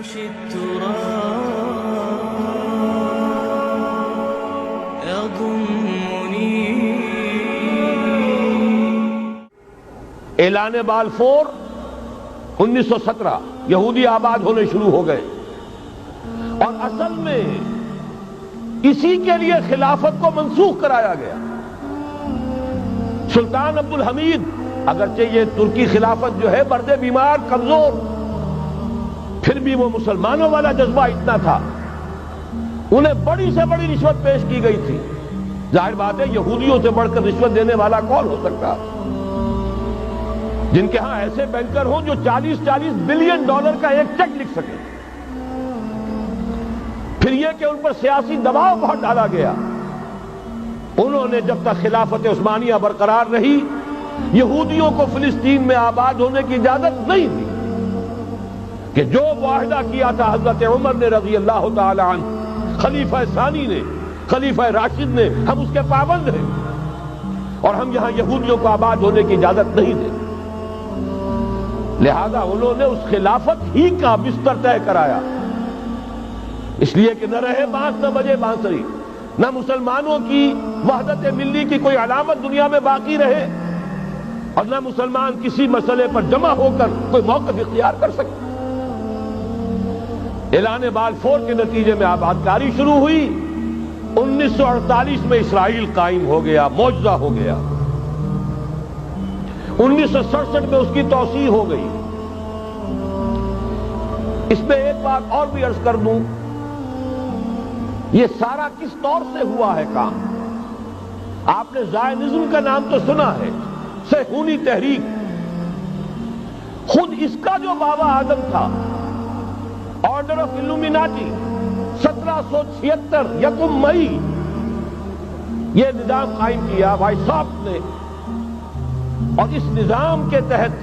عرش التراب يضمني. اعلان بالفور 1917 یہودی آباد ہونے شروع ہو گئے، اور اصل میں اسی کے لیے خلافت کو منسوخ کرایا گیا. سلطان عبد الحمید، اگرچہ یہ ترکی خلافت جو ہے مرد بیمار کمزور، پھر بھی وہ مسلمانوں والا جذبہ اتنا تھا، انہیں بڑی سے بڑی رشوت پیش کی گئی تھی. ظاہر بات ہے یہودیوں سے بڑھ کر رشوت دینے والا کون ہو سکتا، جن کے ہاں ایسے بینکر ہوں جو 40 بلین ڈالر کا ایک چیک لکھ سکے. پھر یہ کہ ان پر سیاسی دباؤ بہت ڈالا گیا. انہوں نے جب تک خلافت عثمانیہ برقرار رہی، یہودیوں کو فلسطین میں آباد ہونے کی اجازت نہیں دی، کہ جو معاہدہ کیا تھا حضرت عمر نے رضی اللہ تعالی عنہ، خلیفہ ثانی نے، خلیفہ راشد نے، ہم اس کے پابند ہیں اور ہم یہاں یہودیوں کو آباد ہونے کی اجازت نہیں دیں. لہذا انہوں نے اس خلافت ہی کا بستر طے کرایا، اس لیے کہ نہ رہے بانس نہ بجے بانسری، نہ مسلمانوں کی وحدت ملی کی کوئی علامت دنیا میں باقی رہے، اور نہ مسلمان کسی مسئلے پر جمع ہو کر کوئی موقف اختیار کر سکے. اعلان بالفور کے نتیجے میں آباد کاری شروع ہوئی. 1948 میں اسرائیل قائم ہو گیا، معجزہ ہو گیا. 1967 میں اس کی توسیع ہو گئی. اس میں ایک بات اور بھی عرض کر دوں، یہ سارا کس طور سے ہوا ہے کام؟ آپ نے زائنزم کا نام تو سنا ہے، صہیونی تحریک. خود اس کا جو بابا آدم تھا، آرڈر آف الومیناٹی، 1776 یکم مئی یہ نظام قائم کیا وائساپ نے، اور اس نظام کے تحت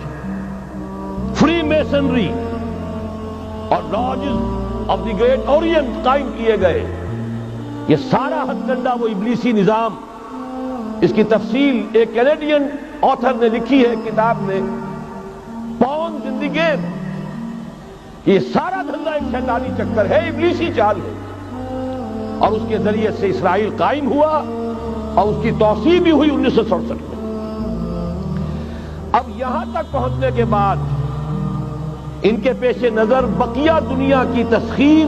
فری میسنری اور lodges of the great Orient قائم کیے گئے. یہ سارا ہتھ کنڈا وہ ابلیسی نظام، اس کی تفصیل ایک کینیڈین آتھر نے لکھی ہے کتاب میں، پاؤنز ان دی گیم. یہ سارا دھندا ایک شیطانی چکر ہے، ابلیسی چال ہے، اور اس کے ذریعے سے اسرائیل قائم ہوا اور اس کی توسیع بھی ہوئی 1967 میں. اب یہاں تک پہنچنے کے بعد ان کے پیش نظر بقیہ دنیا کی تسخیر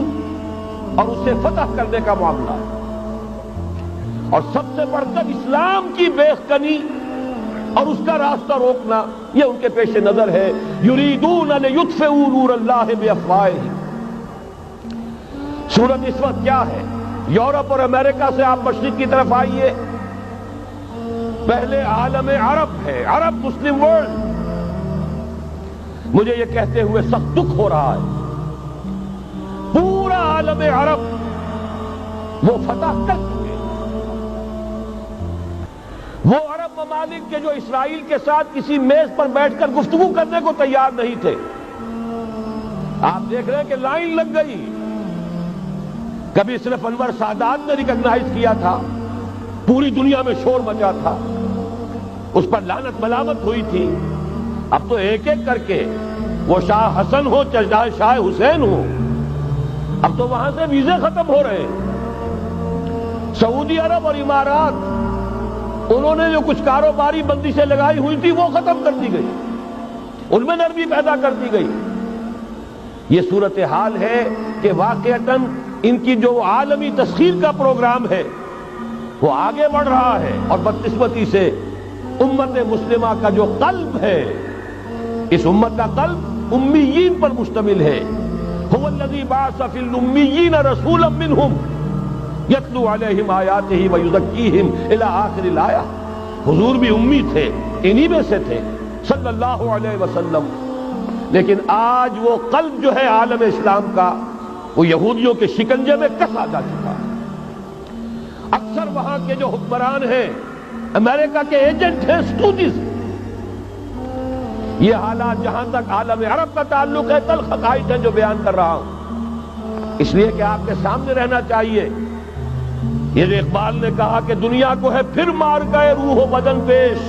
اور اسے فتح کرنے کا معاملہ ہے، اور سب سے بڑھ کر اسلام کی بیخکنی اور اس کا راستہ روکنا، یہ ان کے پیش نظر ہے. یریدون لیطفئوا نور اللہ بافواہہم. صورت اس وقت کیا ہے؟ یورپ اور امریکہ سے آپ مشرق کی طرف آئیے، پہلے عالم عرب ہے، عرب مسلم ورلڈ. مجھے یہ کہتے ہوئے سخت دکھ ہو رہا ہے، پورا عالم عرب وہ فتح کر چکے. وہ عرب ممالک کے جو اسرائیل کے ساتھ کسی میز پر بیٹھ کر گفتگو کرنے کو تیار نہیں تھے، آپ دیکھ رہے ہیں کہ لائن لگ گئی. کبھی صرف انور سادات نے ریکگنائز کیا تھا، پوری دنیا میں شور مچا تھا، اس پر لعنت ملامت ہوئی تھی. اب تو ایک ایک کر کے، وہ شاہ حسن ہو چاہے شاہ حسین ہو، اب تو وہاں سے ویزے ختم ہو رہے ہیں. سعودی عرب اور امارات، انہوں نے جو کچھ کاروباری بندشیں لگائی ہوئی تھی وہ ختم کر دی گئی، ان میں نرمی پیدا کر دی گئی. یہ صورتحال ہے کہ واقعتاً ان کی جو عالمی تسخیر کا پروگرام ہے وہ آگے بڑھ رہا ہے، اور بدقسمتی سے امت مسلمہ کا جو قلب ہے، اس امت کا قلب امیین پر مشتمل ہے. هو الذی بعث فی الامیین رسولا منہم یتلو علیہم آیاتہ ویزکیہم الی آخر الآیہ. حضور بھی امی تھے، انہی میں سے تھے صلی اللہ علیہ وسلم. لیکن آج وہ قلب جو ہے عالم اسلام کا، وہ یہودیوں کے شکنجے میں کسا جا چکا ہے. اکثر وہاں کے جو حکمران ہیں، امریکہ کے ایجنٹ ہیں، اسٹوڈنٹس. یہ حالات جہاں تک عالم عرب کا تعلق ہے، تلخ حقائق ہیں جو بیان کر رہا ہوں، اس لیے کہ آپ کے سامنے رہنا چاہیے. یہ جو اقبال نے کہا کہ دنیا کو ہے پھر مار گئے روح و بدن پیش،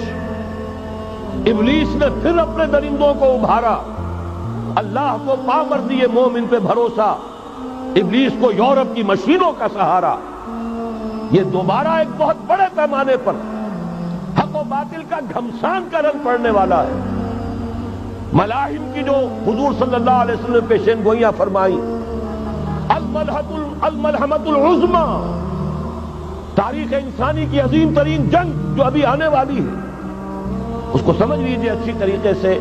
ابلیس نے پھر اپنے درندوں کو ابھارا، اللہ کو پامردی مومن پہ بھروسہ، ابلیس کو یورپ کی مشینوں کا سہارا، یہ دوبارہ ایک بہت بڑے پیمانے پر حق و باطل کا گھمسان کا رنگ پڑنے والا ہے۔ ملاحم کی جو حضور صلی اللہ علیہ وسلم نے پیشین گوئیاں فرمائی، الملحمۃ العظمی، تاریخ انسانی کی عظیم ترین جنگ جو ابھی آنے والی ہے، اس کو سمجھ لیجئے اچھی طریقے سے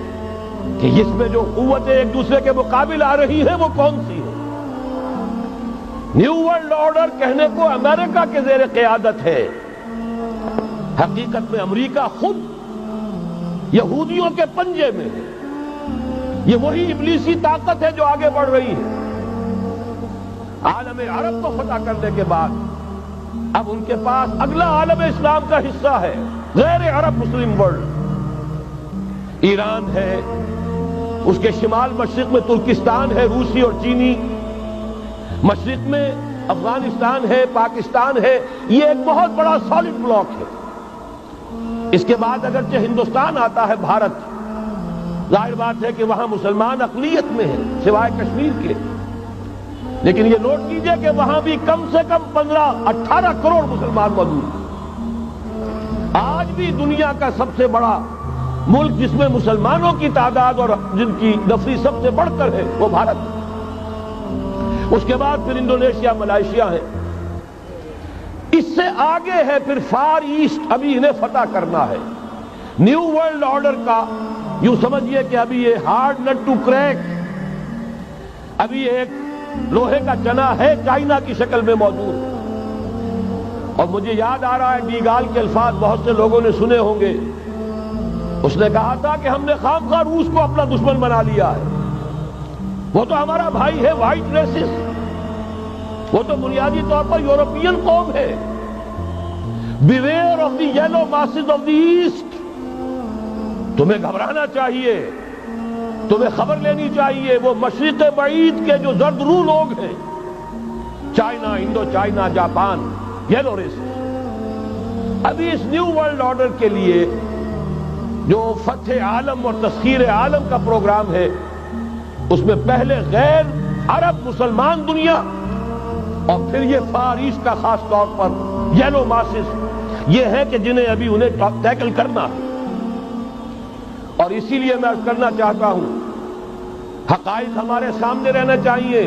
کہ اس میں جو قوتیں ایک دوسرے کے مقابل آ رہی ہیں وہ کون سی ہے۔ نیو ورلڈ آرڈر کہنے کو امریکہ کے زیر قیادت ہے، حقیقت میں امریکہ خود یہودیوں کے پنجے میں ہے۔ یہ وہی ابلیسی طاقت ہے جو آگے بڑھ رہی ہے۔ عالم عرب کو فتح کرنے کے بعد اب ان کے پاس اگلا عالم اسلام کا حصہ ہے، غیر عرب مسلم ورلڈ۔ ایران ہے، اس کے شمال مشرق میں ترکستان ہے، روسی اور چینی، مشرق میں افغانستان ہے، پاکستان ہے۔ یہ ایک بہت بڑا سالڈ بلاک ہے۔ اس کے بعد اگرچہ ہندوستان آتا ہے، بھارت، ظاہر بات ہے کہ وہاں مسلمان اقلیت میں ہیں سوائے کشمیر کے، لیکن یہ نوٹ کیجئے کہ وہاں بھی کم سے کم 15-18 کروڑ مسلمان موجود ہیں۔ آج بھی دنیا کا سب سے بڑا ملک جس میں مسلمانوں کی تعداد اور جن کی نفری سب سے بڑھ کر ہے وہ بھارت۔ اس کے بعد پھر انڈونیشیا، ملائیشیا ہے، اس سے آگے ہے پھر فار ایسٹ، ابھی انہیں فتح کرنا ہے۔ نیو ورلڈ آرڈر کا یوں سمجھیے کہ ابھی یہ ہارڈ نٹ ٹو کریک، ابھی ایک لوہے کا چنا ہے، چائنا کی شکل میں موجود۔ اور مجھے یاد آ رہا ہے ڈی گال کے الفاظ بہت سے لوگوں نے سنے ہوں گے، اس نے کہا تھا کہ ہم نے خام خواہ روس کو اپنا دشمن بنا لیا ہے، وہ تو ہمارا بھائی ہے، وائٹ ریسس، وہ تو بنیادی طور پر یورپین قوم ہے۔ Beware of the yellow masses of the east, تمہیں گھبرانا چاہیے، تمہیں خبر لینی چاہیے۔ وہ مشرق بعید کے جو زرد رو لوگ ہیں، China, Indo China, Japan, yellow races, ابھی اس نیو ورلڈ آرڈر کے لیے جو فتح عالم اور تسخیر عالم کا پروگرام ہے، اس میں پہلے غیر عرب مسلمان دنیا اور پھر یہ فار ایسٹ کا خاص طور پر یلو ماسز، یہ ہے کہ جنہیں ابھی انہیں ٹیکل کرنا ہے۔ اور اسی لیے میں کرنا چاہتا ہوں، حقائق ہمارے سامنے رہنا چاہیے۔